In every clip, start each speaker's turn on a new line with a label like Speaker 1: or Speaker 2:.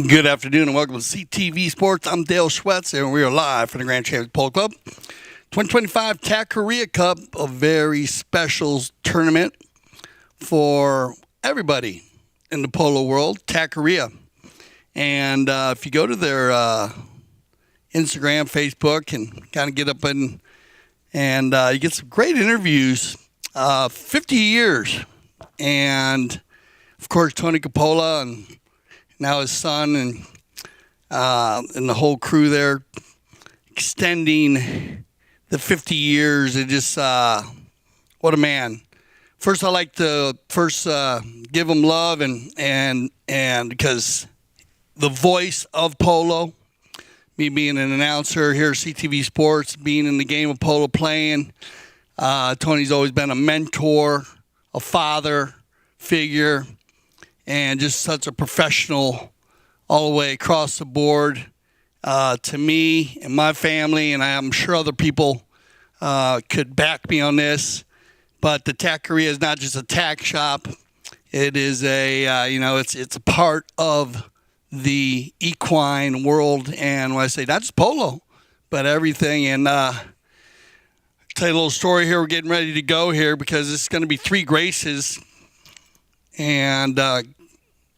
Speaker 1: Good afternoon and welcome to CTV Sports. I'm Dale Schwetz and we are live from the Grand Champions Polo Club. 2025 Tackeria Cup, a very special tournament for everybody in the polo world, Tackeria. And if you go to their Instagram, Facebook, and kind of get up and you get some great interviews. 50 years. And, of course, Tony Coppola and now his son and the whole crew there extending the 50 years. It just, what a man. First, I like to give him love and because the voice of polo, me being an announcer here at CTV Sports, being in the game of polo playing, Tony's always been a mentor, a father figure, and just such a professional all the way across the board to me and my family, and I'm sure other people could back me on this. But the Tackeria is not just a tack shop. It is it's a part of the equine world, and when I say not just polo, but everything. And tell you a little story here. We're getting ready to go here because it's going to be 3 graces. And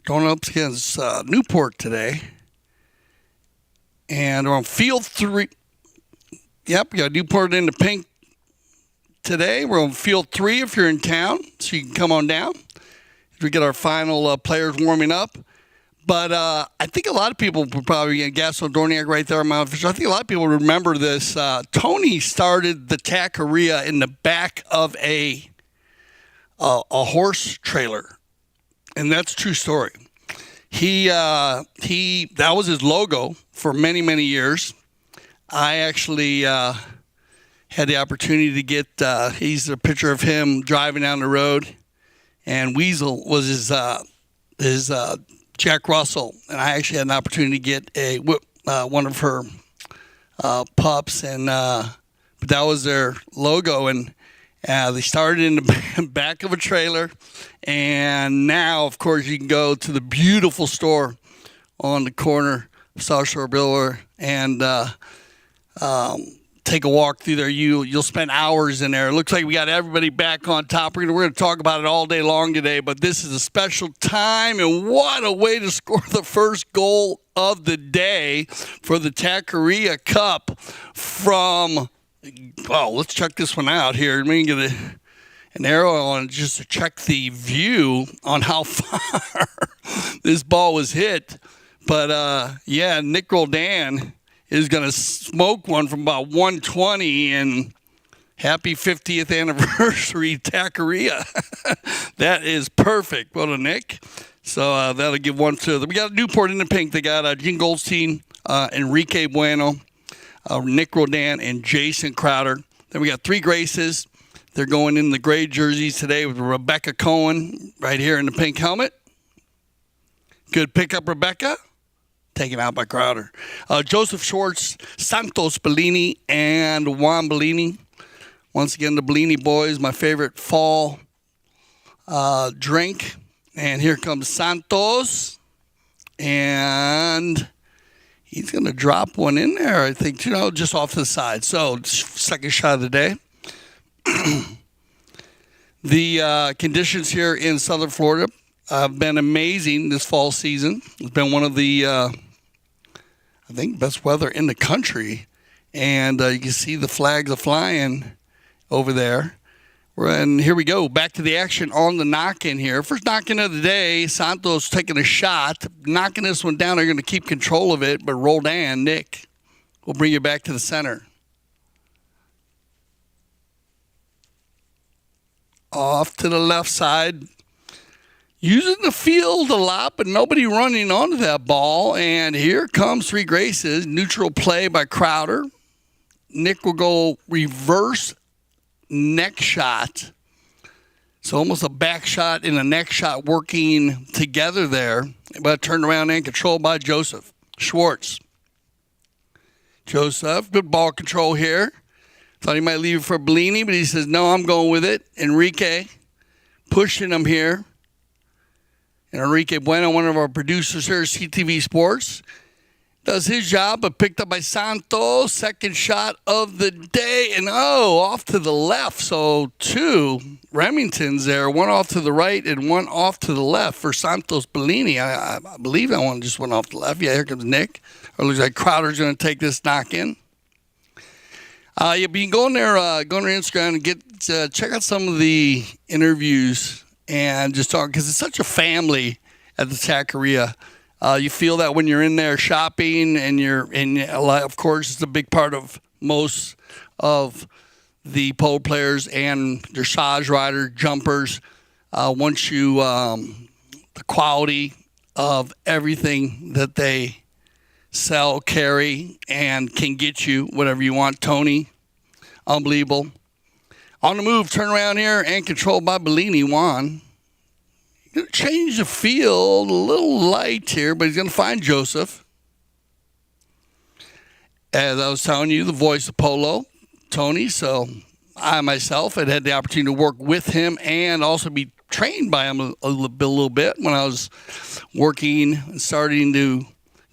Speaker 1: going up against Newport today. And we're on field 3. Yep, we got Newport in the pink today. We're on field 3 if you're in town, so you can come on down as we get our final players warming up. But I think a lot of people would probably, Gaston Dorniak right there, my officer, I think a lot of people remember this. Tony started the Tackeria in the back of a horse trailer. And that's a true story. That was his logo for many, many years. I actually had the opportunity to get, he's a picture of him driving down the road, and Weasel was his Jack Russell. And I actually had an opportunity to get one of her pups, and but that was their logo. And they started in the back of a trailer, and now, of course, you can go to the beautiful store on the corner of South Shore Boulevard and take a walk through there. You'll spend hours in there. It looks like we got everybody back on top. We're going to talk about it all day long today, but this is a special time, and what a way to score the first goal of the day for the Tackeria Cup from... Well, let's check this one out here. Let me get an arrow on just to check the view on how far this ball was hit. But, Nick Roldan is going to smoke one from about 120. And Happy 50th anniversary, Tackeria. That is perfect. Well done, Nick. So that'll give one to them. We got Newport in the pink. They got Gene Goldstein, Enrique Bueno, Nick Rodan, and Jason Crowder. Then we got 3 Graces. They're going in the gray jerseys today with Rebecca Cohen right here in the pink helmet. Good pickup, Rebecca. Taken out by Crowder. Joseph Schwartz, Santos Bellini, and Juan Bellini. Once again, the Bellini boys, my favorite fall drink. And here comes Santos. And he's going to drop one in there, I think, just off to the side. So, second shot of the day. The conditions here in southern Florida have been amazing this fall season. It's been one of the, I think, best weather in the country. And you can see the flags are flying over there. And here we go. Back to the action on the knock-in here. First knock-in of the day, Santos taking a shot. Knocking this one down. They're going to keep control of it. But Roldan, Nick, will bring you back to the center. Off to the left side. Using the field a lot, but nobody running onto that ball. And here comes 3 Graces. Neutral play by Crowder. Nick will go reverse neck shot. So almost a back shot and a neck shot working together there. But turned around and controlled by Joseph Schwartz. Joseph, good ball control here. Thought he might leave it for Bellini, but he says, no, I'm going with it. Enrique pushing him here. And Enrique Bueno, one of our producers here at CTV Sports, does his job, but picked up by Santos. Second shot of the day. And, off to the left. So 2 Remingtons there. One off to the right and one off to the left for Santos Bellini. I believe that one just went off to the left. Yeah, here comes Nick. Or it looks like Crowder's going to take this knock-in. You can go on there, go on their Instagram and check out some of the interviews and just talk, because it's such a family at the Tackeria. You feel that when you're in there shopping, and of course, it's a big part of most of the pole players and dressage rider jumpers. Once you, the quality of everything that they sell, carry, and can get you whatever you want. Tony, unbelievable. On the move, turn around here, and controlled by Bellini. Juan. Going to change the field, a little light here, but he's going to find Joseph. As I was telling you, the voice of Polo, Tony. So I myself had the opportunity to work with him and also be trained by him a little bit when I was working and starting to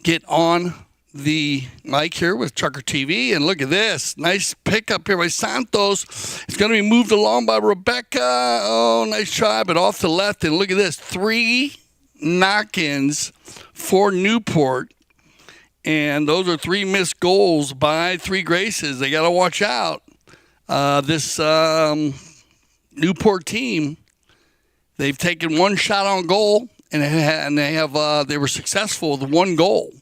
Speaker 1: get on the mic here with Trucker TV. And look at this. Nice pickup here by Santos. It's going to be moved along by Rebecca. Oh, nice try, but off to the left. And look at this. 3 knock-ins for Newport. And those are 3 missed goals by 3 Graces. They got to watch out. This Newport team, they've taken 1 shot on goal, and they were successful with 1 goal.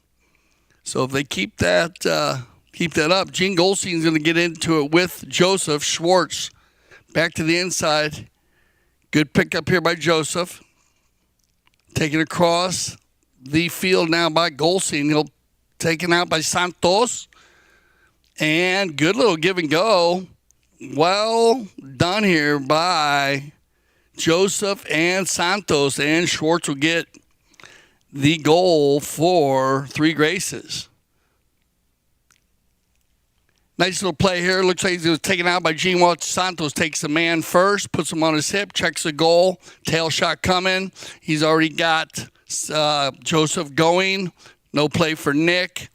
Speaker 1: So if they keep that up, Gene Goldstein's going to get into it with Joseph Schwartz. Back to the inside. Good pickup here by Joseph. Taken across the field now by Goldstein. He'll taken out by Santos. And good little give and go. Well done here by Joseph and Santos. And Schwartz will get the goal for 3 Graces. Nice little play here. Looks like he was taken out by Gene Watts. Santos takes the man first, puts him on his hip, checks the goal. Tail shot coming. He's already got Joseph going. No play for Nick.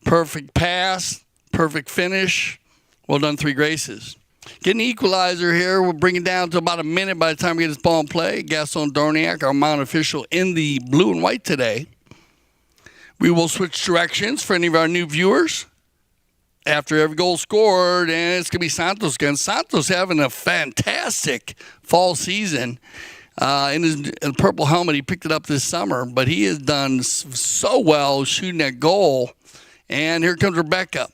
Speaker 1: Perfect pass. Perfect finish. Well done, 3 Graces. Getting the equalizer here. We'll bring it down to about a minute by the time we get this ball in play. Gaston Dorniak, our mount official, in the blue and white today. We will switch directions for any of our new viewers after every goal scored, and it's going to be Santos again. Santos having a fantastic fall season. In his purple helmet, he picked it up this summer, but he has done so well shooting that goal. And here comes Rebecca.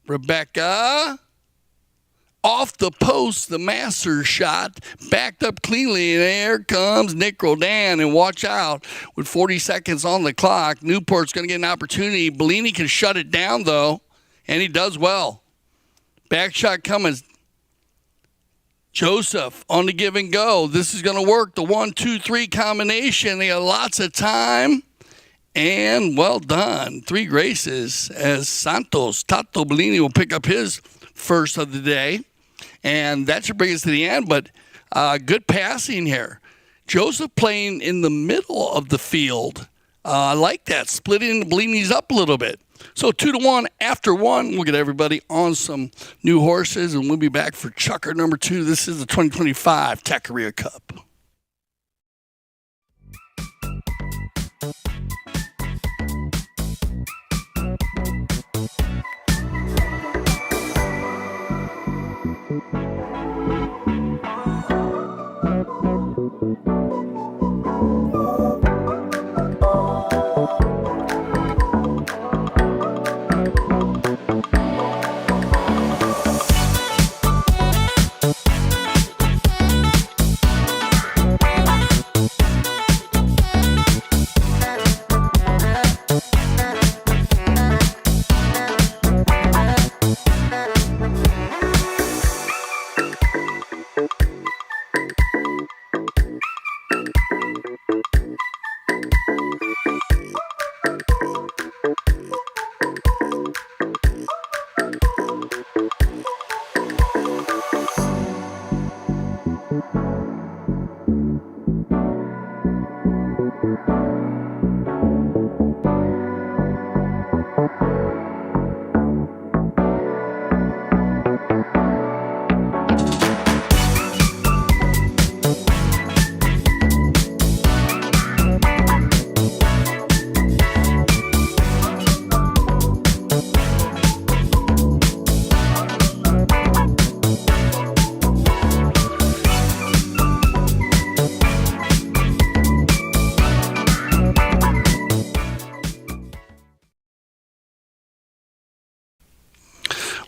Speaker 1: Rebecca. off the post, the master shot, backed up cleanly, and there comes Nick Rodan, and watch out. With 40 seconds on the clock, Newport's going to get an opportunity. Bellini can shut it down, though, and he does well. Back shot coming. Joseph on the give and go. This is going to work. The 1-2-3 combination. They got lots of time. And well done. 3 graces as Santos. Tato Bellini will pick up his first of the day. And that should bring us to the end, but good passing here. Joseph playing in the middle of the field. I like that, splitting the Bellinis up a little bit. So 2-1 after 1. We'll get everybody on some new horses, and we'll be back for Chucker number 2. This is the 2025 Tackeria Cup.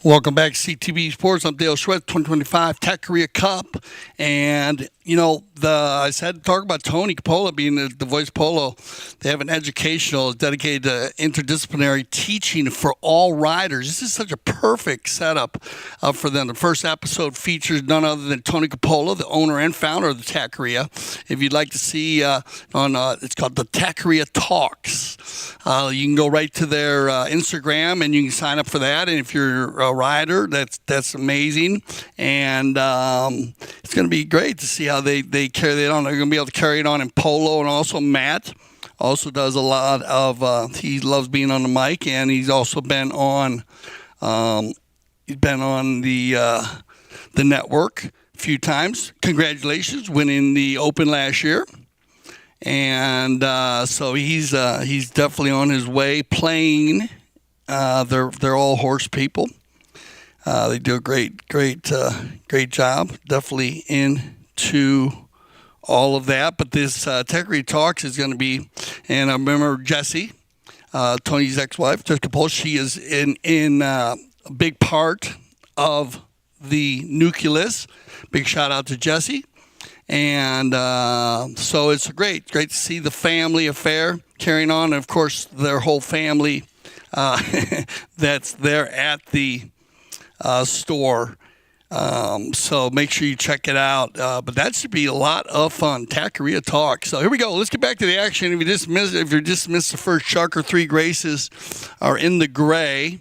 Speaker 1: Welcome back to CTV Sports. I'm Dale Schwed, 2025 Tackeria Cup. And, you know, I said talk about Tony Coppola being the voice polo. They have an educational dedicated to interdisciplinary teaching for all riders. This is such a perfect setup for them. The first episode features none other than Tony Coppola, the owner and founder of the Tackeria. If you'd like to see it's called the Tackeria Talks. You can go right to their Instagram and you can sign up for that. And if you're a rider, that's amazing. And it's going to be great to see how they carry that on. They're going to be able to carry it on in polo, and also Matt also does a lot of. He loves being on the mic, and he's also been on. He's been on the network a few times. Congratulations, winning the Open last year, and so he's definitely on his way playing. They're all horse people. They do a great job. Definitely into all of that. But this Tackeria Talks is going to be, and I remember Jessie, Tony's ex-wife, Jessica Coppola. She is in a big part of the nucleus. Big shout out to Jessie. And so it's great to see the family affair carrying on. And of course, their whole family that's there at the store. So make sure you check it out. But that should be a lot of fun. Tackeria Talk. So here we go. Let's get back to the action. If you just missed the first Chucker, 3 graces are in the gray.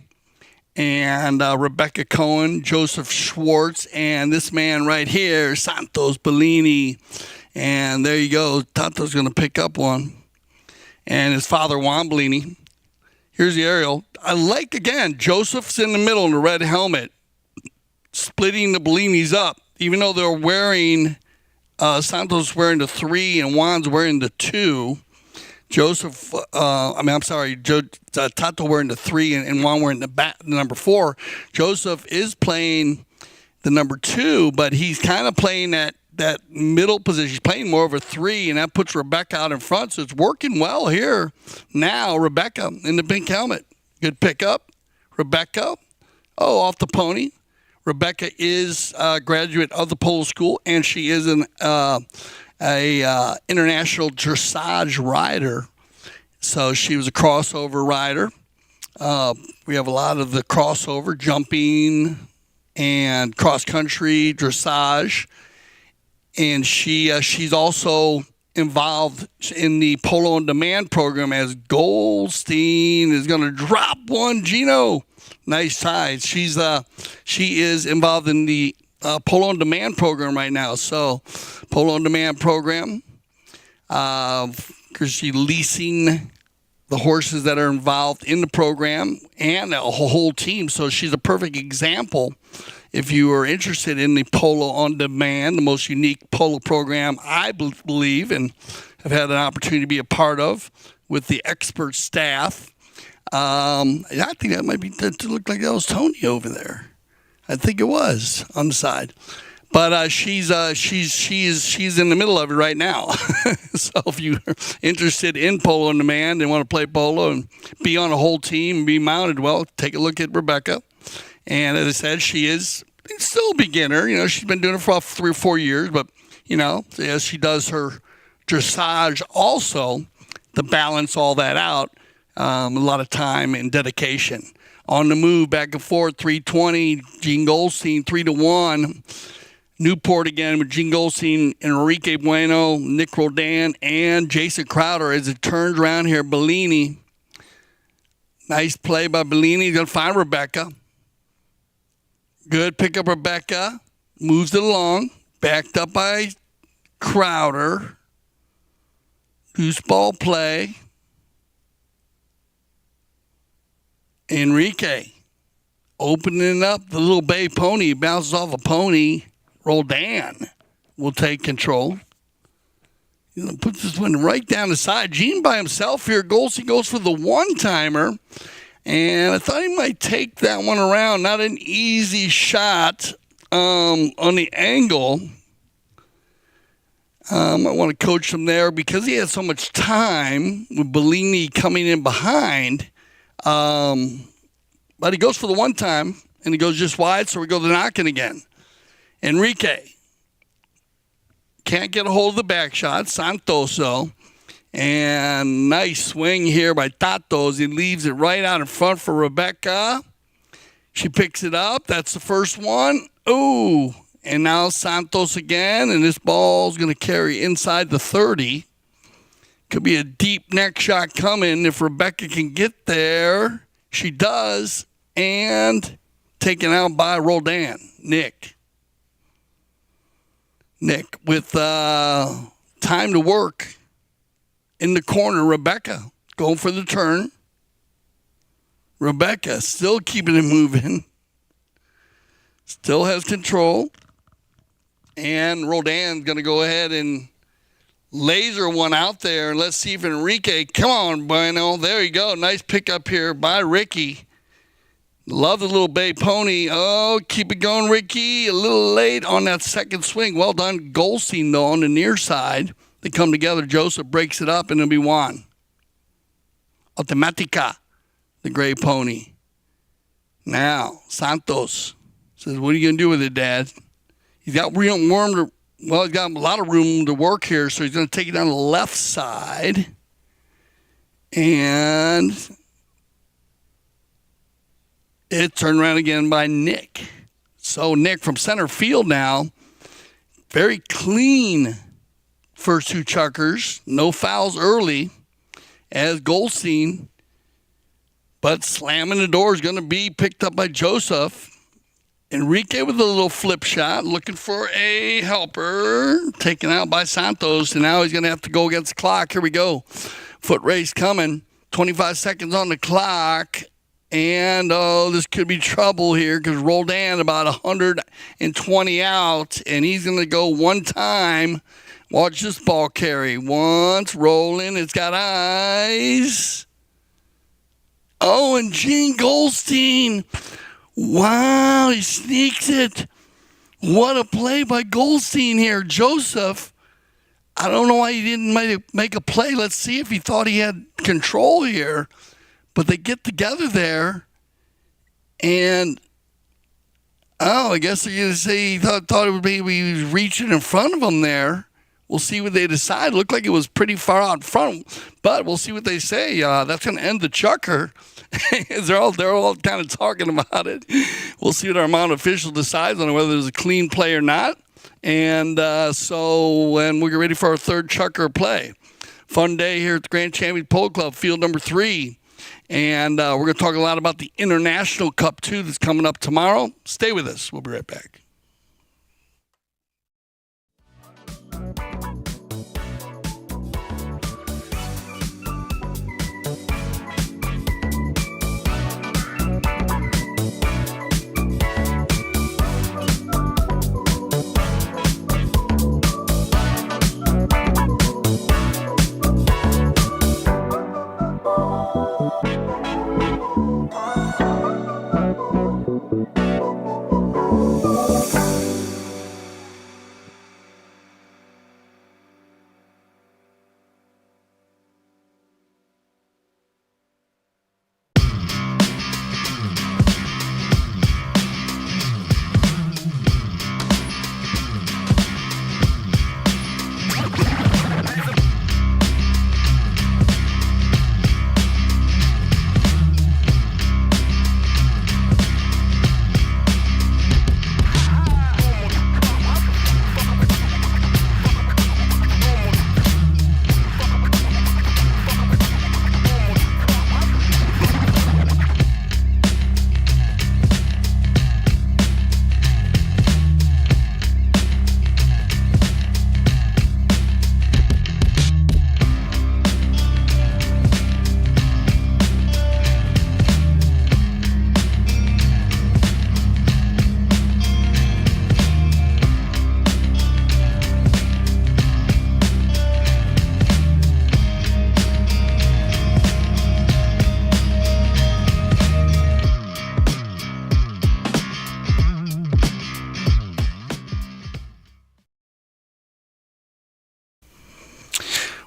Speaker 1: And Rebecca Cohen, Joseph Schwartz, and this man right here, Santos Bellini. And there you go. Tato's going to pick up one. And his father, Juan Bellini. Here's the aerial. I like, again, Joseph's in the middle in the red helmet, splitting the Bellinis up. Even though they're wearing, Santos wearing the 3 and Juan's wearing the 2. Tato wearing the 3 and Juan wearing the number 4. Joseph is playing the number 2, but he's kind of playing that middle position. He's playing more of a 3, and that puts Rebecca out in front. So it's working well here. Now Rebecca in the pink helmet. Good pickup. Rebecca. Oh, off the pony. Rebecca is a graduate of the polo school, and she is an international dressage rider. So she was a crossover rider. We have a lot of the crossover, jumping, and cross country dressage, and she's also involved in the Polo on Demand program as Goldstein is going to drop one. Gino, nice size. She is involved in the Polo on Demand program right now. So Polo on Demand program, because she's leasing the horses that are involved in the program and a whole team. So she's a perfect example if you are interested in the Polo on Demand, the most unique polo program, I believe, and have had an opportunity to be a part of with the expert staff. I think that might be, that looked like that was Tony over there. I think it was on the side. But she's in the middle of it right now. So if you're interested in Polo on Demand and want to play polo and be on a whole team and be mounted, well, take a look at Rebecca. And as I said, she is still a beginner. You know, she's been doing it for about 3 or 4 years. But, you know, as she does her dressage also to balance all that out, a lot of time and dedication. On the move, back and forth, 320, Gene Goldstein, 3-1. Newport again with Gene Goldstein, Enrique Bueno, Nick Roldan, and Jason Crowder as it turns around here. Bellini. Nice play by Bellini. He's going to find Rebecca. Good pick up Rebecca. Moves it along. Backed up by Crowder. Loose ball play. Enrique opening up the little bay pony. Bounces off a pony. Roldan will take control. Puts this one right down the side. Gene by himself here. Goldstein goes for the one-timer. And I thought he might take that one around. Not an easy shot on the angle. I want to coach him there because he had so much time with Bellini coming in behind. But he goes for the one time, and he goes just wide, so we go to knocking again. Enrique can't get a hold of the back shot. Santoso. And nice swing here by Tatos. He leaves it right out in front for Rebecca. She picks it up. That's the first one. Ooh. And now Santos again. And this ball's going to carry inside the 30. Could be a deep neck shot coming if Rebecca can get there. She does. And taken out by Roldan. Nick with time to work in the corner. Rebecca going for the turn. Rebecca still keeping it moving. Still has control. And Roldan's going to go ahead and laser one out there. Let's see if Enrique, come on, Bueno. There you go. Nice pickup here by Ricky. Love the little bay pony. Oh, keep it going, Ricky. A little late on that second swing. Well done, Goldstein, though, on the near side. They come together. Joseph breaks it up, and it'll be Juan. Automatica, the gray pony. Now, Santos says, what are you going to do with it, Dad? He's got he's got a lot of room to work here, so he's going to take it down the left side. And it turned around again by Nick. So Nick from center field now. Very clean first two chuckers. No fouls early as Goldstein. But slamming the door is going to be picked up by Joseph. Enrique with a little flip shot. Looking for a helper. Taken out by Santos. And now he's going to have to go against the clock. Here we go. Foot race coming. 25 seconds on the clock. And, this could be trouble here because Roldan about 120 out. And he's going to go one time. Watch this ball carry. Once, rolling. It's got eyes. Oh, and Gene Goldstein. Wow, he sneaks it. What a play by Goldstein here. Joseph, I don't know why he didn't make a play. Let's see if he thought he had control here. But they get together there, and Oh, I guess they're going to say he thought it would be he was reaching in front of him there. We'll see what they decide. Looked like it was pretty far out front, but we'll see what they say. That's going to end the chucker. they're all kind of talking about it. We'll see what our Mount official decides on whether there's a clean play or not. And when we get ready for our third chucker play. Fun day here at the Grand Champion Polo Club, field number 3. And we're going to talk a lot about the International Cup 2 that's coming up tomorrow. Stay with us. We'll be right back.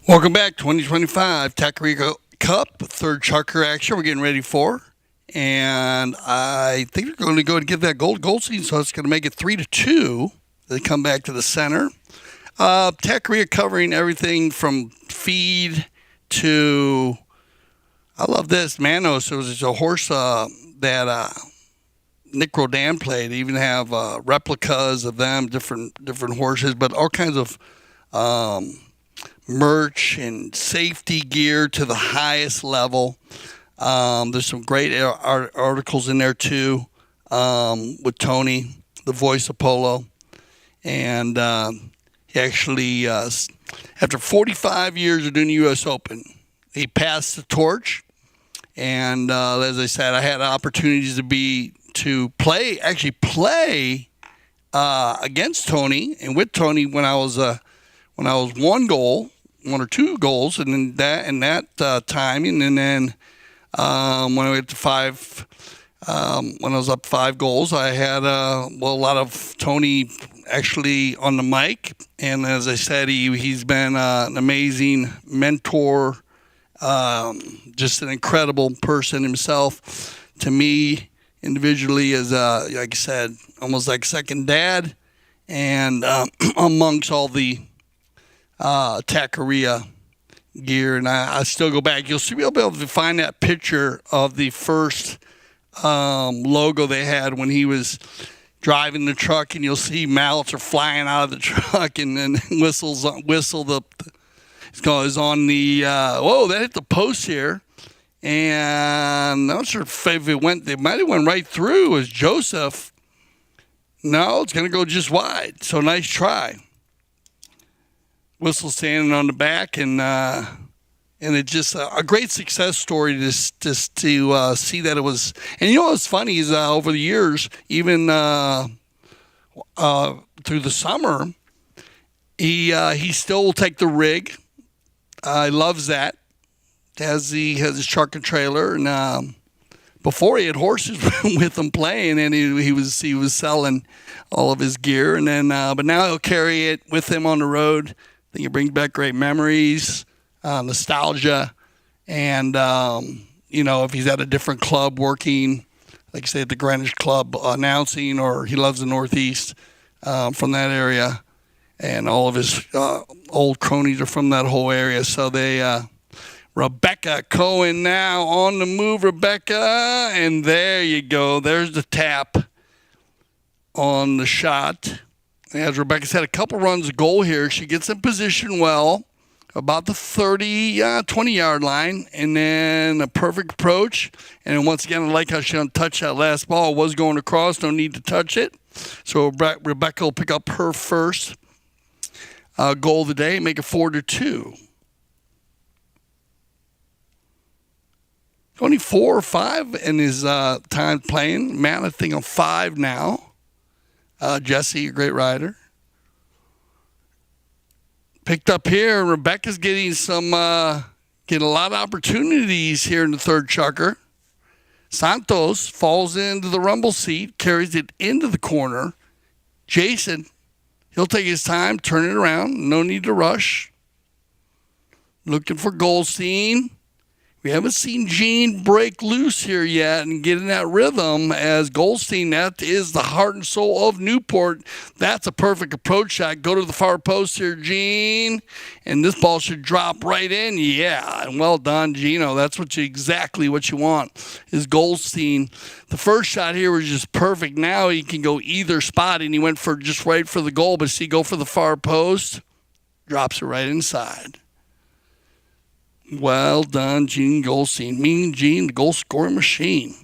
Speaker 1: Welcome back, 2025 Tackeria Cup, third chucker action we're getting ready for. And I think they're going to go and get that gold seed, so it's going to make it 3-2. They come back to the center. Tackeria covering everything from feed to, I love this, Manos. It was a horse that Nick Rodan played. They even have replicas of them, different horses, but all kinds of merch and safety gear to the highest level. There's some great articles in there too, with Tony, the voice of polo. And he actually, after 45 years of doing the U.S. Open, he passed the torch. And as I said, I had opportunities to play against Tony and with Tony when I was one or two goals, and then that timing, and then when I went to five, when I was up 5 goals, I had a lot of Tony actually on the mic, and as I said, he's been an amazing mentor, just an incredible person himself to me individually, as like I said, almost like second dad, and amongst all the Tackeria gear, and I still go back. You'll be able to find that picture of the first logo they had when he was driving the truck, and you'll see mallets are flying out of the truck, and then whistle the goes on the whoa, that hit the post here, and I'm not sure if they might have went right through. It was Joseph. No, it's gonna go just wide. So nice try. Whistle standing on the back, and it's just a great success story just to see that it was. And you know what's funny is over the years, even through the summer, he still will take the rig. He loves that. Has his truck and trailer, and before he had horses with him playing, and he was selling all of his gear, and then but now he'll carry it with him on the road. I think it brings back great memories, nostalgia, and if he's at a different club working, like I say, at the Greenwich Club announcing, or he loves the Northeast from that area. And all of his old cronies are from that whole area. So Rebecca Cohen now on the move, Rebecca. And there you go. There's the tap on the shot. As Rebecca's had a couple runs of goal here, she gets in position well, about the 20-yard line, and then a perfect approach. And then once again, I like how she untouched that last ball. It was going across, no need to touch it. So Rebecca will pick up her first goal of the day, make it 4-2. Only 4 or 5 in his time playing. Matt, I think on 5 now. Jesse, a great rider. Picked up here. Rebecca's getting getting a lot of opportunities here in the third chukker. Santos falls into the rumble seat, carries it into the corner. Jason, he'll take his time, turn it around. No need to rush. Looking for Goldstein. We haven't seen Gene break loose here yet and get in that rhythm as Goldstein. That is the heart and soul of Newport. That's a perfect approach shot. Go to the far post here, Gene. And this ball should drop right in. Yeah, and well done, Gino. That's exactly what you want is Goldstein. The first shot here was just perfect. Now he can go either spot, and he went for just right for the goal. But see, go for the far post. Drops it right inside. Well done, Gene Goldstein. Mean Gene, the goal scoring machine.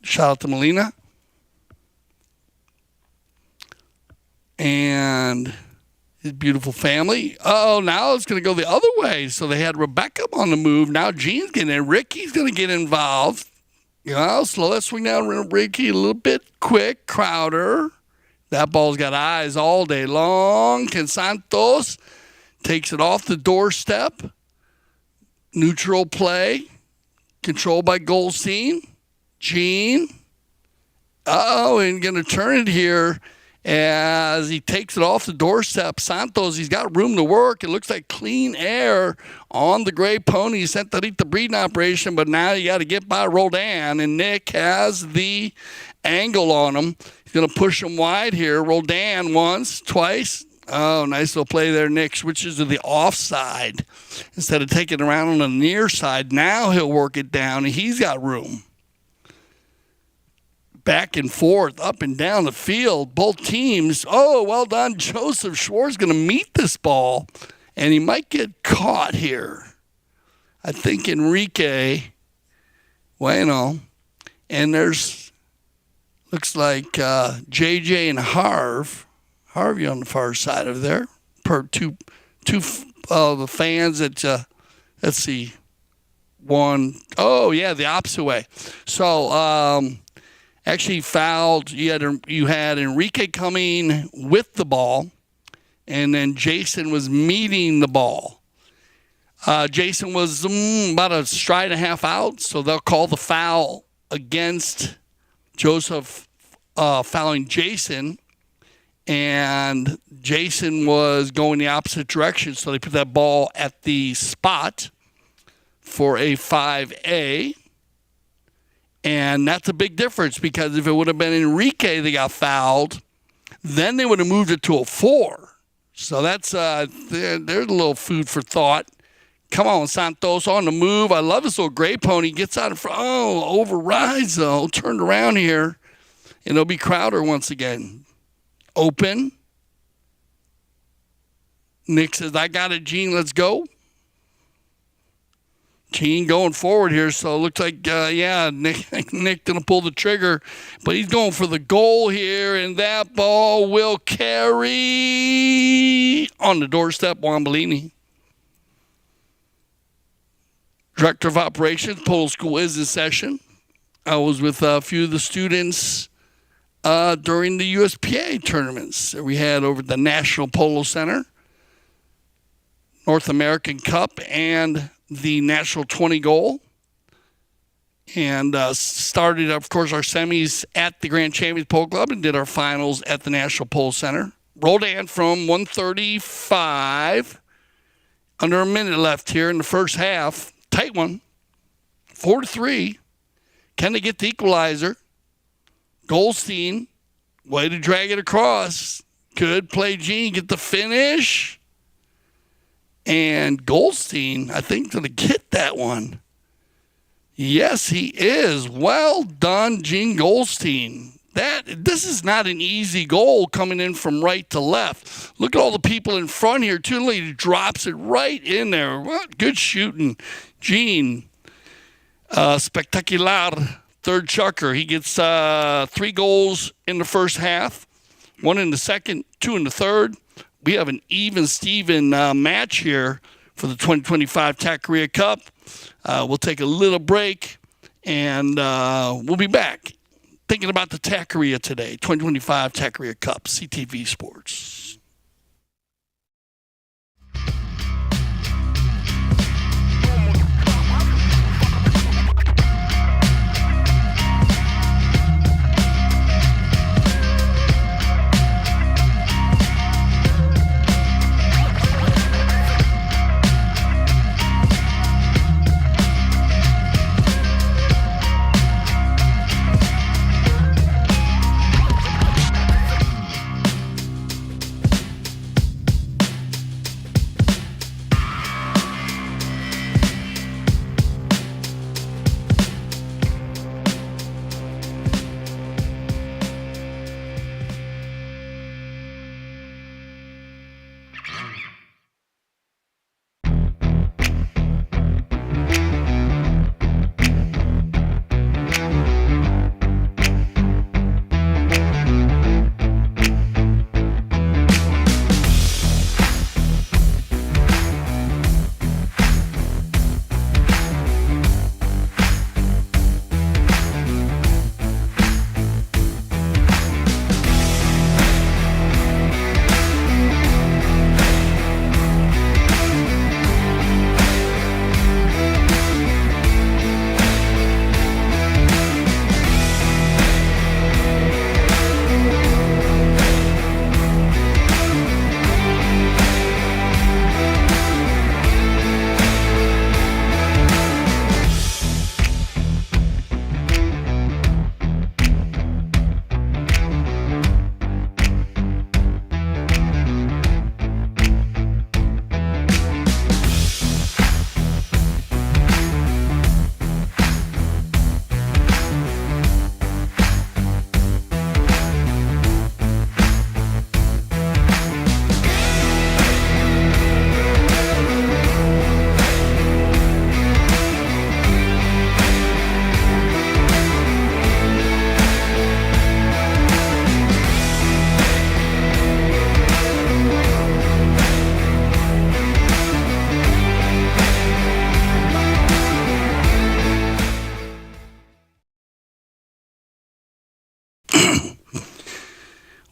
Speaker 1: Shout out to Melina. And his beautiful family. Oh, now it's going to go the other way. So they had Rebecca on the move. Now Gene's getting in. Ricky's going to get involved. Slow that swing down, Ricky, a little bit quick. Crowder. That ball's got eyes all day long. Can Santos takes it off the doorstep. Neutral play. Controlled by Goldstein. Gene. And going to turn it here as he takes it off the doorstep. Santos, he's got room to work. It looks like clean air on the gray pony. He sent that the breeding operation, but now you got to get by Roldan, and Nick has the angle on him. He's going to push him wide here. Roldan once, twice. Oh, nice little play there. Nick switches to the offside instead of taking it around on the near side. Now he'll work it down, and he's got room. Back and forth, up and down the field. Both teams. Oh, well done. Joseph Schwartz going to meet this ball, and he might get caught here. I think Enrique, and there's, looks like JJ and Harvey on the far side of there. Two the fans that, let's see, one. Oh, yeah, the opposite way. So, actually fouled. You had Enrique coming with the ball, and then Jason was meeting the ball. Jason was about a stride and a half out, so they'll call the foul against Joseph, fouling Jason. And Jason was going the opposite direction, so they put that ball at the spot for a 5A. And that's a big difference, because if it would have been Enrique that got fouled, then they would have moved it to a 4. So that's there's a little food for thought. Come on, Santos on the move. I love this little gray pony. Gets out in front. Oh, overrides, though. Turned around here. And it'll be Crowder once again. Open. Nick says, I got it, Gene. Let's go. Gene going forward here, so it looks like, Nick going to pull the trigger, but he's going for the goal here, and that ball will carry on the doorstep, Juan Bellini. Director of Operations, Polo School is in session. I was with a few of the students during the USPA tournaments that we had over at the National Polo Center, North American Cup, and the National 20 goal. And started, of course, our semis at the Grand Champions Polo Club and did our finals at the National Polo Center. Roldan from 135. Under a minute left here in the first half. Tight one. 4-3. Can they get the equalizer? Goldstein, way to drag it across. Good play, Gene. Get the finish. And Goldstein, I think, going to get that one. Yes, he is. Well done, Gene Goldstein. This is not an easy goal coming in from right to left. Look at all the people in front here, too. He drops it right in there. What good shooting, Gene. Spectacular. Third chucker. He gets 3 goals in the first half, 1 in the second, 2 in the third. We have an even-Steven match here for the 2025 Tackeria Cup. We'll take a little break, and we'll be back thinking about the Tackeria today, 2025 Tackeria Cup, CTV Sports.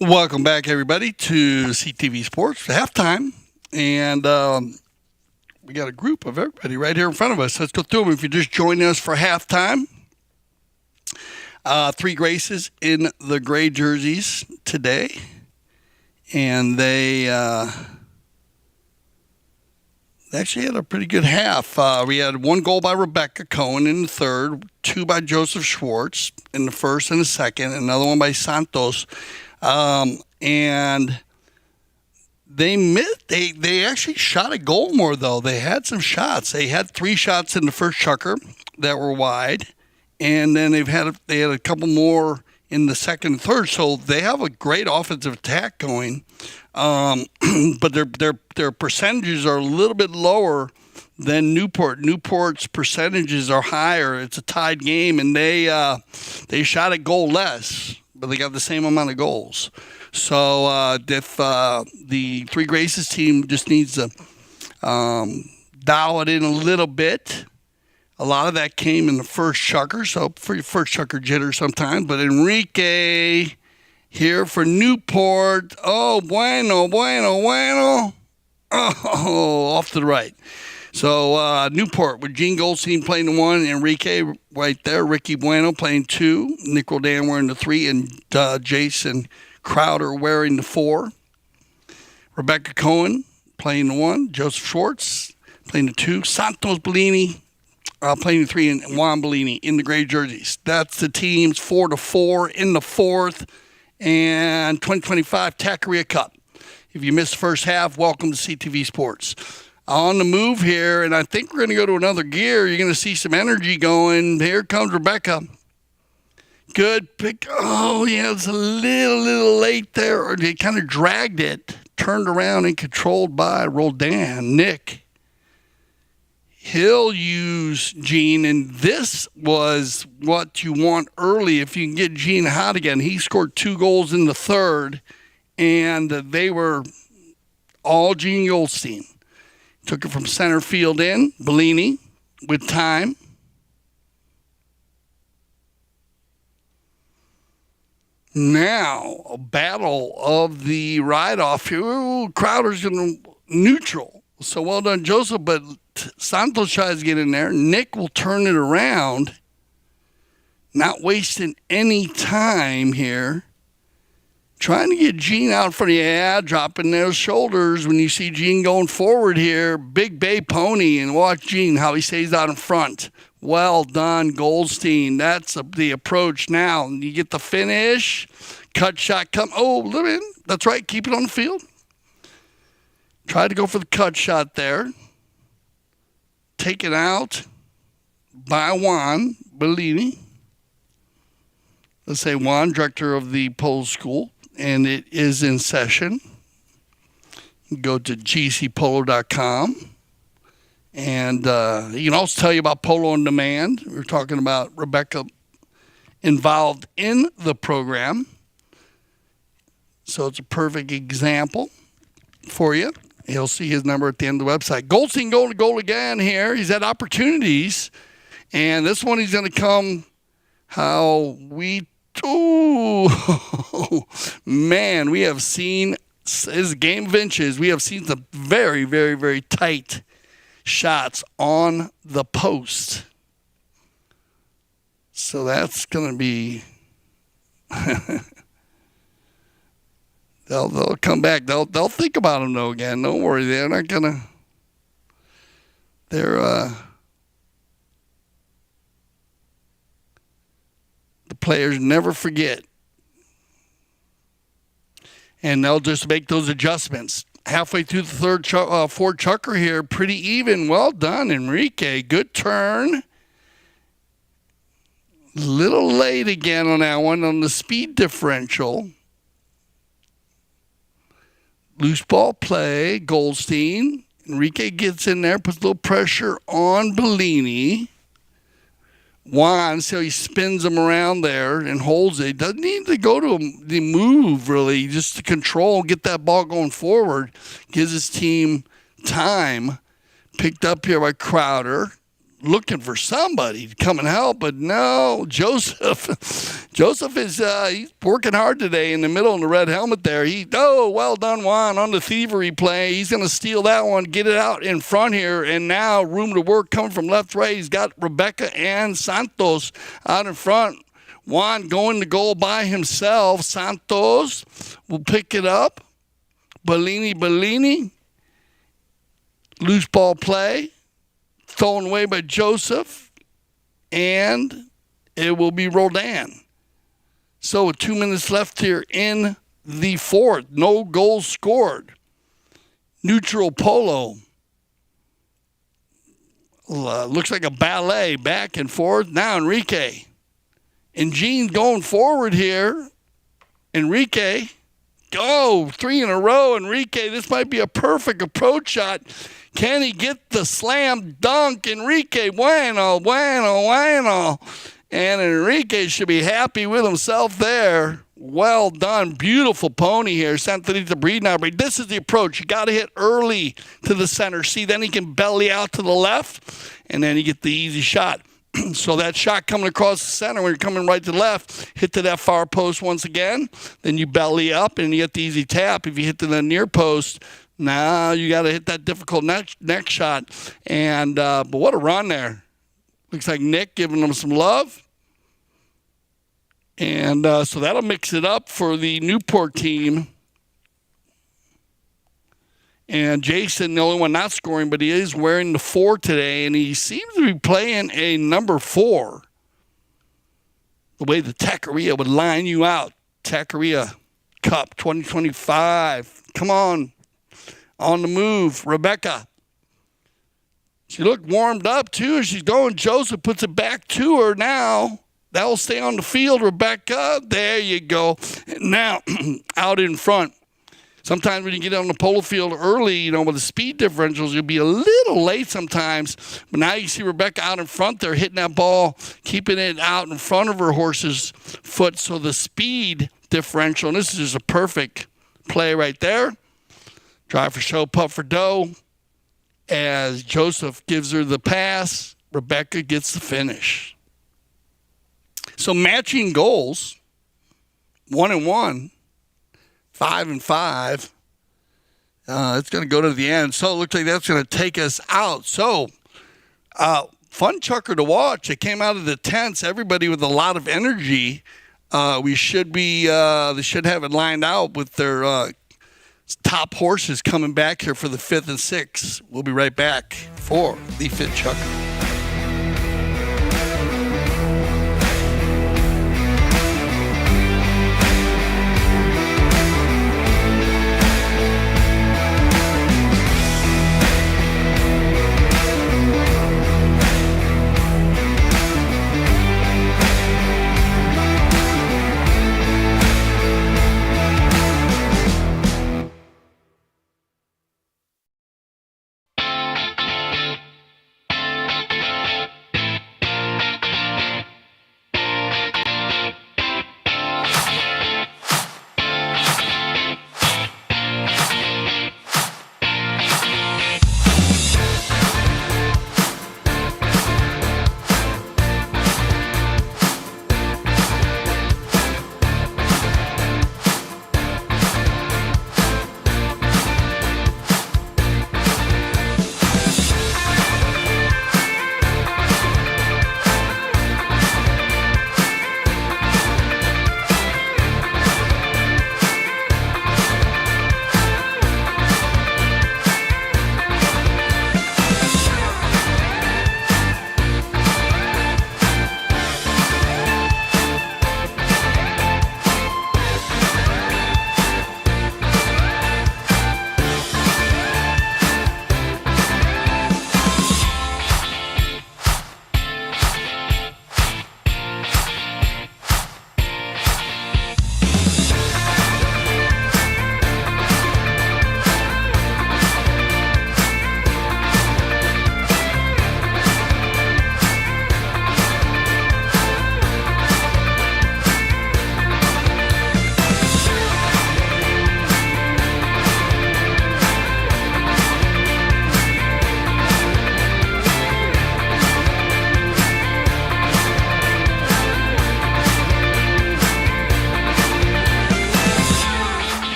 Speaker 1: Welcome back, everybody, to CTV Sports halftime, and we got a group of everybody right here in front of us. Let's go through them. If you're just joining us for halftime, 3 Graces in the gray jerseys today, and they actually had a pretty good half. We had 1 goal by Rebecca Cohen in the third, 2 by Joseph Schwartz in the first and the second, another one by Santos. And they actually shot a goal more, though. They had some shots. They had 3 shots in the first chucker that were wide, and then they had a couple more in the second and third. So they have a great offensive attack going, but their percentages are a little bit lower than Newport. Newport's percentages are higher. It's a tied game, and they shot a goal less, but they got the same amount of goals. So if the 3 Graces team just needs to dial it in a little bit, a lot of that came in the first chucker. So for your first chucker jitter sometimes. But Enrique here for Newport. Oh, bueno. Oh, off to the right. So Newport with Gene Goldstein playing the 1, Enrique right there, Ricky Bueno playing 2, Nick Rodan wearing the 3, and Jason Crowder wearing the 4. Rebecca Cohen playing the 1, Joseph Schwartz playing the 2, Santos Bellini playing 3, and Juan Bellini in the gray jerseys. That's the teams 4-4 in the fourth and 2025 Tackeria Cup. If you missed the first half, welcome to CTV Sports. On the move here, and I think we're going to go to another gear. You're going to see some energy going. Here comes Rebecca. Good pick. Oh, yeah, it's a little late there. Or they kind of dragged it, turned around and controlled by Roldan. Nick. He'll use Gene, and this was what you want early if you can get Gene hot again. He scored 2 goals in the third, and they were all Gene Goldstein. Took it from center field in. Bellini with time. Now, a battle of the ride-off here. Ooh, Crowder's in neutral. So well done, Joseph, but Santos tries to get in there. Nick will turn it around. Not wasting any time here. Trying to get Gene out in front of you. Yeah, dropping those shoulders when you see Gene going forward here. Big Bay Pony, and watch Gene, how he stays out in front. Well done, Goldstein. That's the approach now. You get the finish. Cut shot come. Oh, look in. That's right. Keep it on the field. Try to go for the cut shot there. Taken out by Juan Bellini. Let's say Juan, director of the pole school, and it is in session. Go to gcpolo.com. And he can also tell you about Polo on Demand. We were talking about Rebecca involved in the program. So it's a perfect example for you. He'll see his number at the end of the website. Goldstein going to goal again here. He's had opportunities. And this one he's going to come how we... Oh, man, we have seen... His game of inches. We have seen some very, very, very tight shots on the post. So that's going to be... They'll come back. They'll think about him though again. Don't worry, they're not gonna. The players never forget, and they'll just make those adjustments halfway through the fourth chucker here. Pretty even. Well done, Enrique. Good turn. Little late again on that one on the speed differential. Loose ball play, Goldstein. Enrique gets in there, puts a little pressure on Bellini. Juan, so he spins him around there and holds it. Doesn't need to go to the move, really, just to control, get that ball going forward. Gives his team time. Picked up here by Crowder. Looking for somebody to come and help, but no, Joseph is he's working hard today in the middle in the red helmet there. Well done, Juan, on the thievery play. He's going to steal that one, get it out in front here, and now room to work coming from left to right. He's got Rebecca and Santos out in front. Juan going to goal by himself. Santos will pick it up. Bellini. Loose ball play. Thrown away by Joseph, and it will be Roldan. So with 2 minutes left here in the fourth, no goals scored. Neutral Polo. Looks like a ballet back and forth. Now Enrique. And Gene's going forward here. Enrique. 3 in a row. Enrique, this might be a perfect approach shot. Can he get the slam dunk? Enrique, bueno. And Enrique should be happy with himself there. Well done. Beautiful pony here. Santanita breed now. This is the approach. You got to hit early to the center. See, then he can belly out to the left, and then you get the easy shot. So that shot coming across the center when you're coming right to the left, hit to that far post once again. Then you belly up, and you get the easy tap. If you hit to the near post, now you got to hit that difficult next shot. And but what a run there. Looks like Nick giving them some love. And so that'll mix it up for the Newport team. And Jason, the only one not scoring, but he is wearing the 4 today, and he seems to be playing a number 4. The way the Tackeria would line you out. Tackeria Cup 2025. Come on the move, Rebecca. She looked warmed up, too, as she's going. Joseph puts it back to her now. That will stay on the field, Rebecca. There you go. Now, out in front. Sometimes when you get on the polo field early, with the speed differentials, you'll be a little late sometimes. But now you see Rebecca out in front there hitting that ball, keeping it out in front of her horse's foot. So the speed differential, and this is just a perfect play right there. Drive for show, putt for dough. As Joseph gives her the pass, Rebecca gets the finish. So matching goals, 1-1. 5-5. It's going to go to the end. So it looks like that's going to take us out. So fun chucker to watch. It came out of the tents. Everybody with a lot of energy. They should have it lined out with their top horses coming back here for the 5th and 6th. We'll be right back for the Fit Chucker.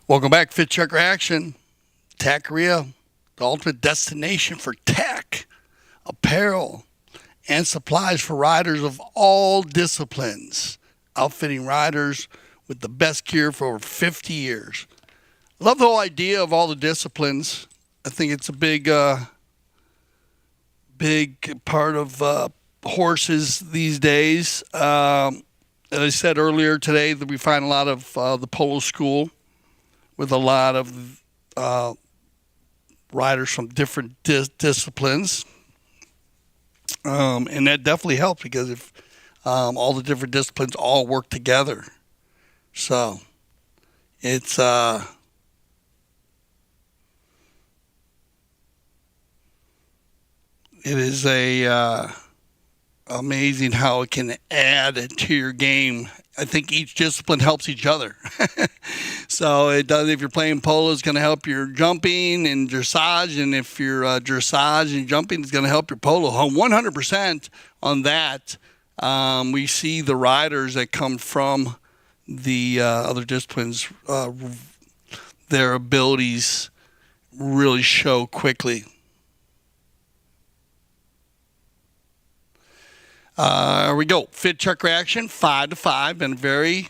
Speaker 1: Welcome back, Fit Chucker Action. Tackeria, the ultimate destination for tack, apparel, and supplies for riders of all disciplines. Outfitting riders with the best gear for over 50 years. Love the whole idea of all the disciplines. I think it's a big part of horses these days. As I said earlier today, that we find a lot of the polo school with a lot of riders from different disciplines. And that definitely helps because if all the different disciplines all work together. So it's It is amazing how it can add to your game. I think each discipline helps each other. So it does. If you're playing polo, it's going to help your jumping and dressage, and if you're dressage and jumping, it's going to help your polo. 100% on that. We see the riders that come from the other disciplines, their abilities really show quickly. Here we go. Fit check reaction, 5-5. Been a very,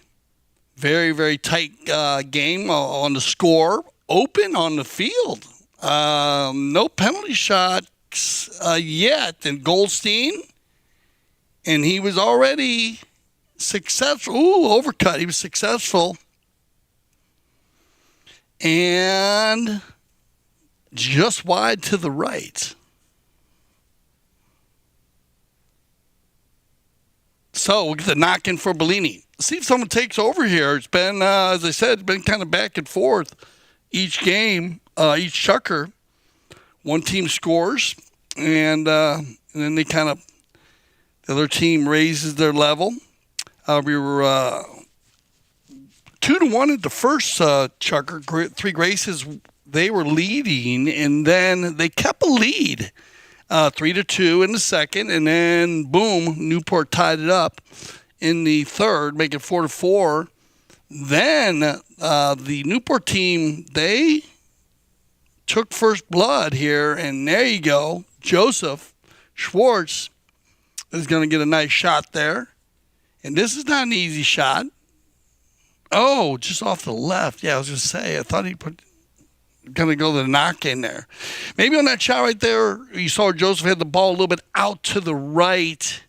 Speaker 1: very, very tight game on the score. Open on the field. No penalty shots yet. And Goldstein, and he was already successful. Ooh, overcut. He was successful. And just wide to the right. So we'll get the knock in for Bellini. See if someone takes over here. It's been, as I said, it's been kind of back and forth each game, each chucker. One team scores, and then they kind of, the other team raises their level. We were 2-1 at the first chucker. Three Graces, they were leading, and then they kept a lead. 3-2 in the second, and then boom, Newport tied it up in the third, making 4-4. Then the Newport team, they took first blood here, and there you go. Joseph Schwartz is going to get a nice shot there, and this is not an easy shot. Oh, just off the left. Yeah, I was going to say, I thought he going to go the knock in there. Maybe on that shot right there, you saw Joseph had the ball a little bit out to the right.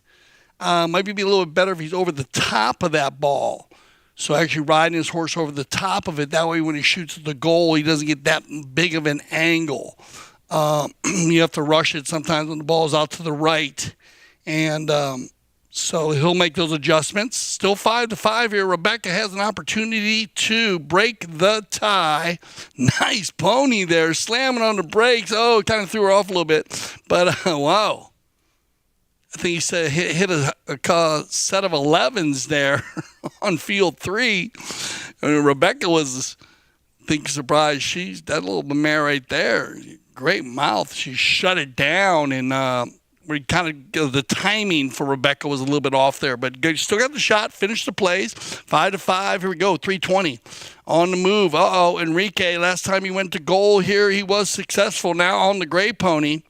Speaker 1: Might be a little bit better if he's over the top of that ball. So actually riding his horse over the top of it. That way when he shoots at the goal, he doesn't get that big of an angle. You have to rush it sometimes when the ball is out to the right. And so he'll make those adjustments. Still 5-5 here. Rebecca has an opportunity to break the tie. Nice pony there, slamming on the brakes. Oh, kind of threw her off a little bit. But, wow. I think he said hit a set of 11s there on field 3. And Rebecca was, I think, surprised. She's that little mare right there. Great mouth. She shut it down, and we kind of the timing for Rebecca was a little bit off there, but good. Still got the shot, finished the plays. 5-5. Here we go. 3:20 on the move. Enrique. Last time he went to goal here, he was successful. Now on the gray pony,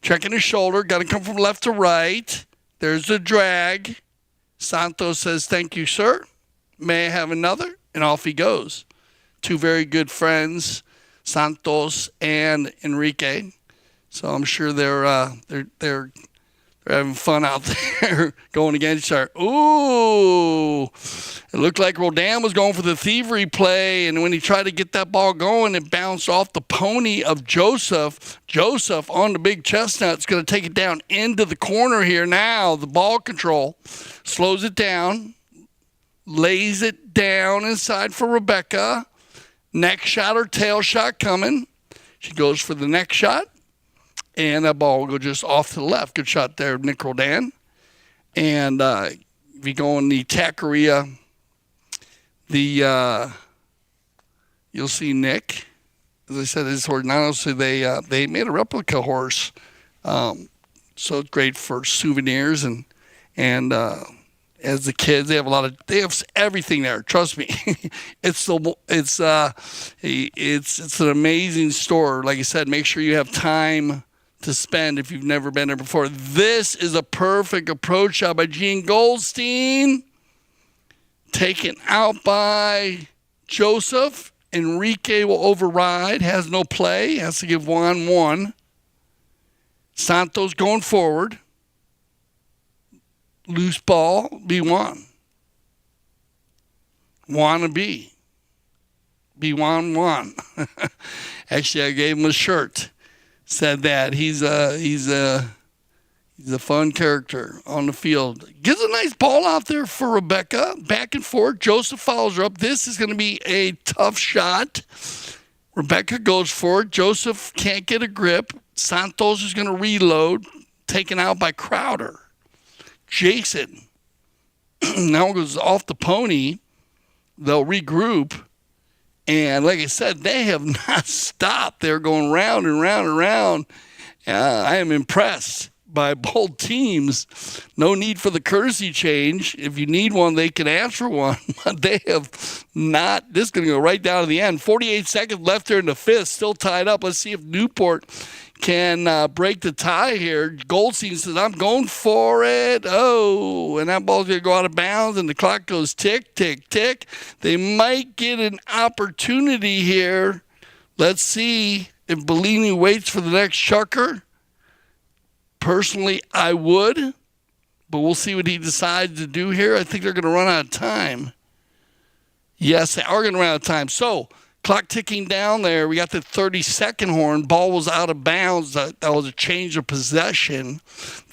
Speaker 1: checking his shoulder. Got to come from left to right. There's the drag. Santos says, "Thank you, sir. May I have another?" And off he goes. Two very good friends, Santos and Enrique. So I'm sure they're having fun out there going against our. Ooh, it looked like Roldan was going for the thievery play, and when he tried to get that ball going, it bounced off the pony of Joseph. Joseph on the big chestnut is going to take it down into the corner here. Now the ball control slows it down, lays it down inside for Rebecca. Neck shot or tail shot coming. She goes for the neck shot. And that ball will go just off to the left. Good shot there, Nick Roldan. And if you go in the Tackeria, you'll see Nick. As I said, his horse. Not only they made a replica horse, so it's great for souvenirs and as the kids, they have everything there. Trust me, it's an amazing store. Like I said, make sure you have time to spend if you've never been there before. This is a perfect approach shot by Gene Goldstein. Taken out by Joseph. Enrique will override. Has no play. Has to give Juan 1. Santos going forward. Loose ball. B1. Wanna be. B1 1. Actually, I gave him a shirt. Said that he's a fun character on the field. Gives a nice ball out there for Rebecca. Back and forth. Joseph follows her up. This is going to be a tough shot. Rebecca goes for it. Joseph can't get a grip. Santos is going to reload. taken out by Crowder. Jason now goes off the pony. They'll regroup. And like I said, they have not stopped. They're going round and round and round. I am impressed by both teams. No need for the courtesy change. If you need one, they can ask for one. But they have not. This is going to go right down to the end. 48 seconds left there in the fifth. Still tied up. Let's see if Newport can break the tie here. Goldstein says, I'm going for it. Oh, and that ball's going to go out of bounds, and the clock goes tick, tick, tick. They might get an opportunity here. Let's see if Bellini waits for the next chucker. Personally, I would, but we'll see what he decides to do here. I think they're going to run out of time. Yes, they are going to run out of time. So, clock ticking down there. We got the 30-second horn. Ball was out of bounds. That was a change of possession.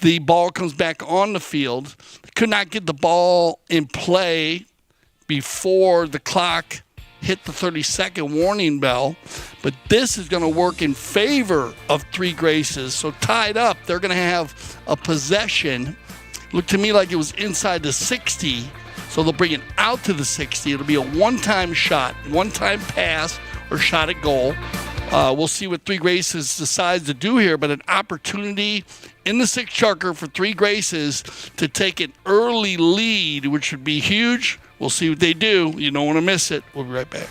Speaker 1: The ball comes back on the field. Could not get the ball in play before the clock hit the 30-second warning bell. But this is going to work in favor of Three Graces. So tied up, they're going to have a possession. Looked to me like it was inside the 60. So they'll bring it out to the 60. It'll be a one-time shot, one-time pass or shot at goal. We'll see what Three Graces decides to do here, but an opportunity in the sixth chucker for Three Graces to take an early lead, which would be huge. We'll see what they do. You don't want to miss it. We'll be right back.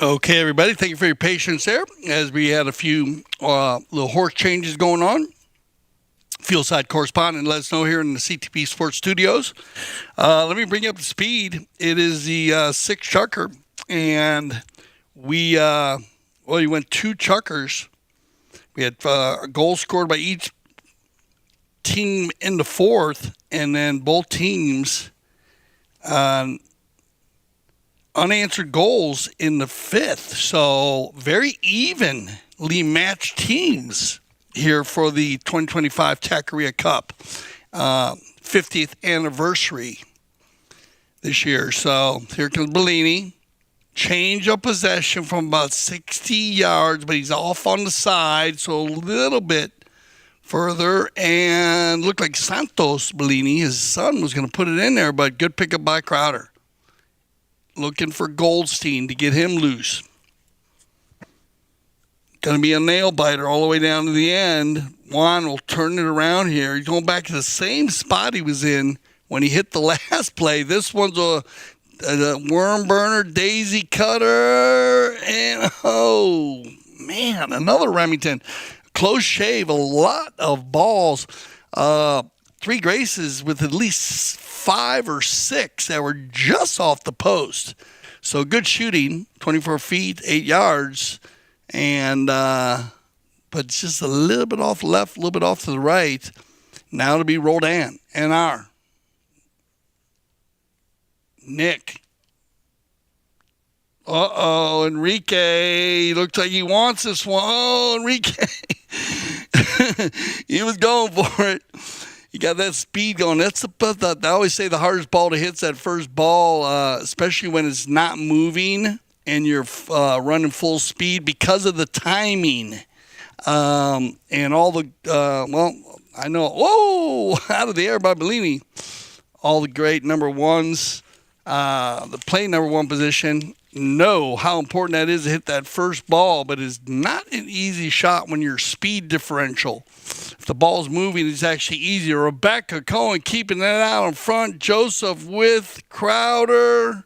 Speaker 1: Okay, everybody, thank you for your patience there as we had a few little horse changes going on. Field side correspondent let us know here in the CTP Sports Studios. Let me bring you up to speed. It is the sixth chucker, and we went two chuckers. We had a goal scored by each team in the fourth, and then both teams unanswered goals in the fifth. So very evenly matched teams here for the 2025 Tackeria Cup 50th anniversary this year. So here comes Bellini. Change of possession from about 60 yards, but he's off on the side, so a little bit further, and looked like Santos Bellini, his son, was going to put it in there, but good pickup by Crowder. Looking for Goldstein to get him loose. Going to be a nail biter all the way down to the end. Juan will turn it around here. He's going back to the same spot he was in when he hit the last play. This one's a worm burner, daisy cutter, and oh man, another Remington. Close shave, a lot of balls. 3 Graces with at least 5 or 6 that were just off the post. So good shooting, 24 feet, 8 yards. And but just a little bit off left, a little bit off to the right. Now to be Roldan and our Nick. Enrique looks like he wants this one. Oh, Enrique. He was going for it. He got that speed going. That's I always say the hardest ball to hit's that first ball, especially when it's not moving and you're running full speed because of the timing. And all the, I know, whoa, out of the air by Bellini. All the great number ones, the play number one position, know how important that is to hit that first ball, but it's not an easy shot when your speed differential. If the ball's moving, it's actually easier. Rebecca Cohen keeping that out in front. Joseph with Crowder.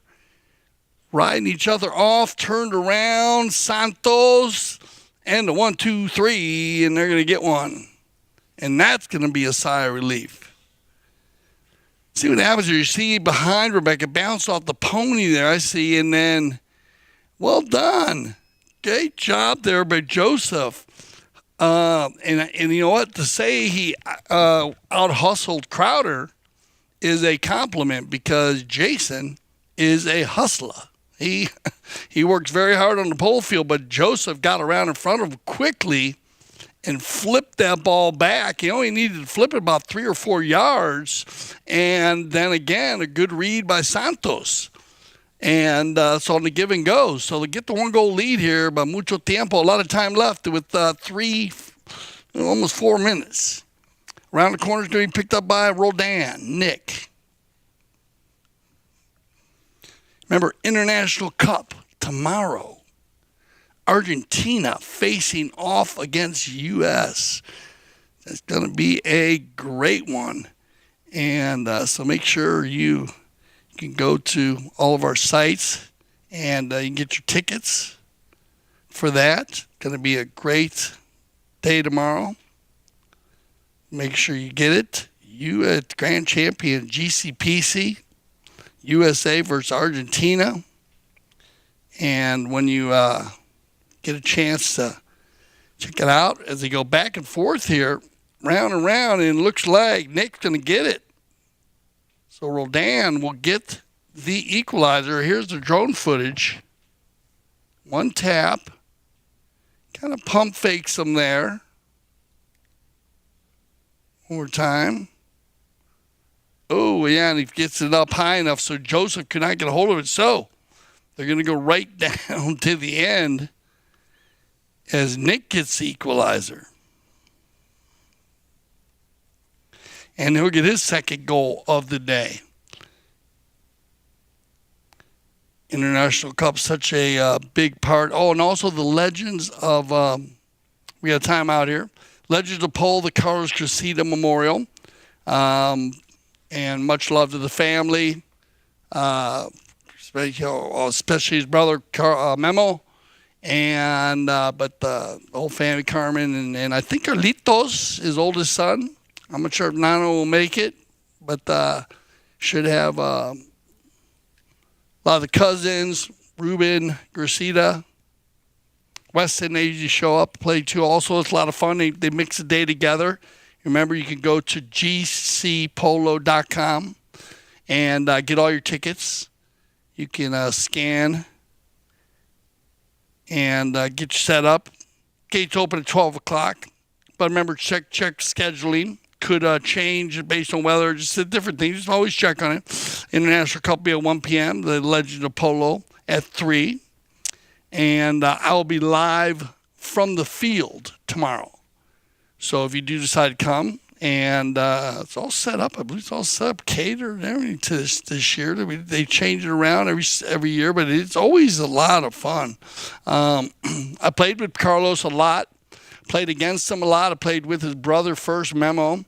Speaker 1: Riding each other off, turned around, Santos, and the 1, 2, 3, and they're going to get one. And that's going to be a sigh of relief. See what happens here. You see behind Rebecca, bounced off the pony there, I see, and then, well done. Great job there by Joseph. And you know what? To say he out-hustled Crowder is a compliment because Jason is a hustler. He works very hard on the pole field, but Joseph got around in front of him quickly and flipped that ball back. He only needed to flip it about 3 or 4 yards. And then again, a good read by Santos. And so on the give and go. So they get the 1-goal lead here by mucho tiempo. A lot of time left with almost 4 minutes. Around the corner is going to be picked up by Roldan, Nick. Remember, International Cup tomorrow. Argentina facing off against U.S. That's going to be a great one. And so make sure you can go to all of our sites and you can get your tickets for that. It's going to be a great day tomorrow. Make sure you get it. You at Grand Champion GCPC. USA versus Argentina. And when you get a chance to check it out as they go back and forth here, round and round, and it looks like Nick's going to get it. So Roldan will get the equalizer. Here's the drone footage. One tap. Kind of pump fakes them there. One more time. Oh, yeah, and he gets it up high enough so Joseph could not get a hold of it. So they're going to go right down to the end as Nick gets the equalizer. And he'll get his second goal of the day. International Cup, such a big part. Oh, and also the legends of, we got a timeout here. Legends of Pole, the Carlos Cressida Memorial. And much love to the family, especially his brother Memo, and but the whole family, Carmen, and I think Carlitos, his oldest son. I'm not sure if Nano will make it, but should have a lot of the cousins, Ruben, Gracida, Weston. They usually show up, play too. Also, it's a lot of fun. They mix the day together. Remember, you can go to gcpolo.com and get all your tickets. You can scan and get you set up. Gates open at 12 o'clock. But remember, check scheduling. Could change based on weather, just different things. Just always check on it. International Cup will be at 1 p.m. The Legend of Polo at 3. And I will be live from the field tomorrow. So if you do decide to come, and it's all set up. I believe it's all set up, catered and everything to this year. They change it around every year, but it's always a lot of fun. I played with Carlos a lot, played against him a lot. I played with his brother first, Memo,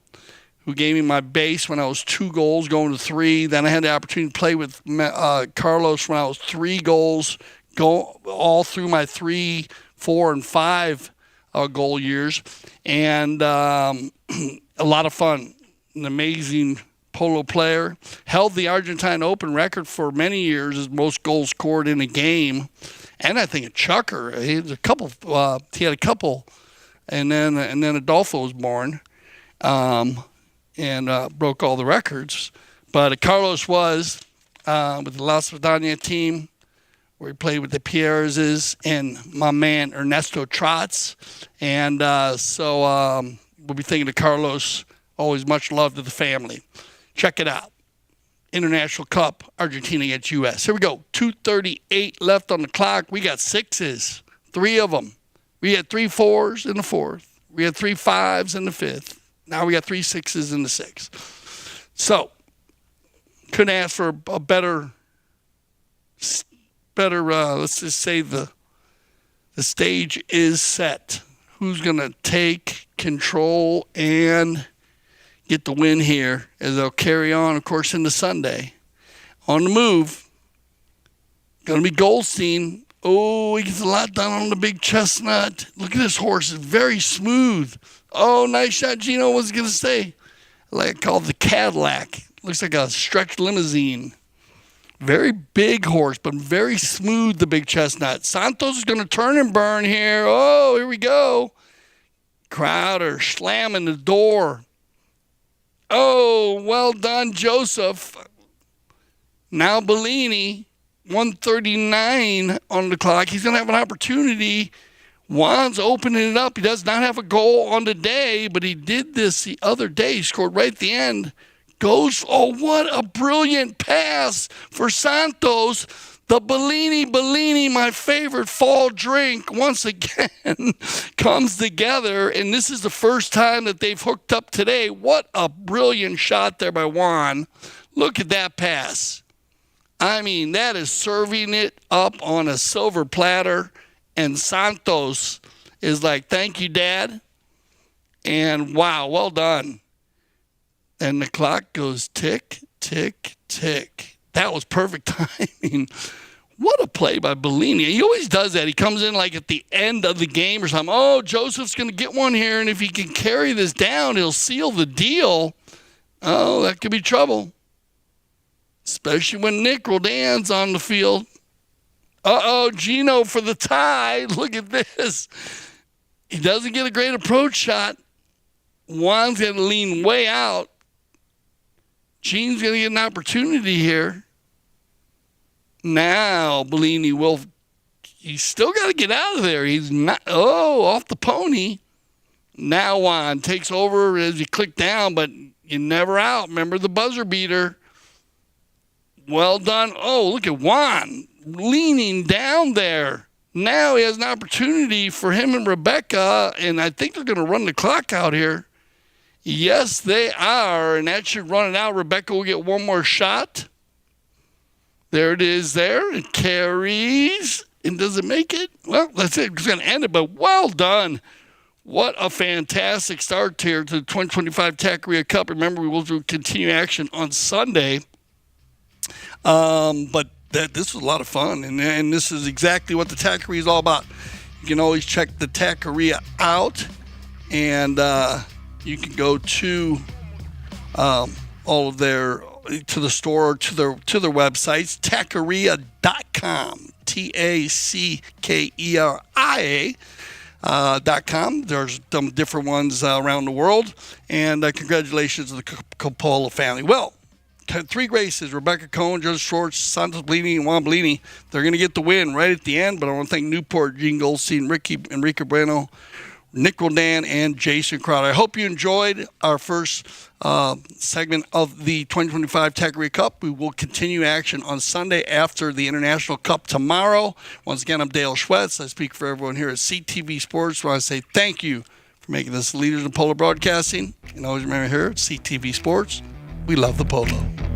Speaker 1: who gave me my base when I was 2 goals going to 3. Then I had the opportunity to play with Carlos when I was 3 goals, go all through my 3, 4, and 5 goal years, and a lot of fun. An amazing polo player. Held the Argentine Open record for many years as most goals scored in a game, and I think a chucker. He had a couple. And then Adolfo was born, and broke all the records. But Carlos was with the La Sardana team, where he played with the Pierreses and my man Ernesto Trotz. And so we'll be thinking of Carlos. Always much love to the family. Check it out. International Cup, Argentina against U.S. Here we go. 2:38 left on the clock. We got 6s, 3 of them. We had 3 4s in the 4th. We had 3 5s in the 5th. Now we got 3 6s in the 6th. So, couldn't ask for a better, let's just say the stage is set. Who's going to take control and get the win here as they'll carry on, of course, into Sunday. On the move, going to be Goldstein. Oh, he gets a lot done on the big chestnut. Look at this horse. It's very smooth. Oh, nice shot, Gino. What's going to say? Like I call it the Cadillac. Looks like a stretched limousine. Very big horse, but very smooth, the big chestnut. Santos is going to turn and burn here. Oh, here we go. Crowd are slamming the door. Oh, well done, Joseph. Now Bellini, 1:39 on the clock. He's going to have an opportunity. Juan's opening it up. He does not have a goal on the day, but he did this the other day. He scored right at the end. Goes, oh, what a brilliant pass for Santos. The Bellini, my favorite fall drink, once again comes together, and this is the first time that they've hooked up today. What a brilliant shot there by Juan. Look at that pass. I mean, that is serving it up on a silver platter, and Santos is like, thank you, Dad. And wow, well done. And the clock goes tick, tick, tick. That was perfect timing. What a play by Bellini. He always does that. He comes in like at the end of the game or something. Oh, Joseph's going to get one here, and if he can carry this down, he'll seal the deal. Oh, that could be trouble. Especially when Nick Roldan's on the field. Uh-oh, Gino for the tie. Look at this. He doesn't get a great approach shot. Juan's going to lean way out. Gene's going to get an opportunity here. Now, Bellini he's still got to get out of there. He's not, off the pony. Now Juan takes over as you click down, but you're never out. Remember the buzzer beater. Well done. Oh, look at Juan leaning down there. Now he has an opportunity for him and Rebecca, and I think they're going to run the clock out here. Yes, they are, and that should run it out. Rebecca will get one more shot. There it is there. It carries. And does it make it? Well, that's it. It's going to end it, but well done. What a fantastic start here to the 2025 Tackeria Cup. Remember, we will do continue action on Sunday. But this was a lot of fun, and this is exactly what the Tackeria is all about. You can always check the Tackeria out, and you can go to all of their to the store or to their websites, Tackeria.com, Tackeria.com. There's some different ones around the world, and congratulations to the Coppola family. Well, 3 graces, Rebecca Cohen, Joseph Schwartz, Santos Bellini, and Juan Bellini. They're going to get the win right at the end, but I want to thank Newport, Gene Goldstein, Enrique Bueno, Nick Roldan, and Jason Crowder. I hope you enjoyed our first segment of the 2025 Tackeria Cup. We will continue action on Sunday after the International Cup tomorrow. Once again, I'm Dale Schwetz. I speak for everyone here at CTV Sports. I want to say thank you for making us leaders in polo broadcasting. And always remember here at CTV Sports, we love the polo.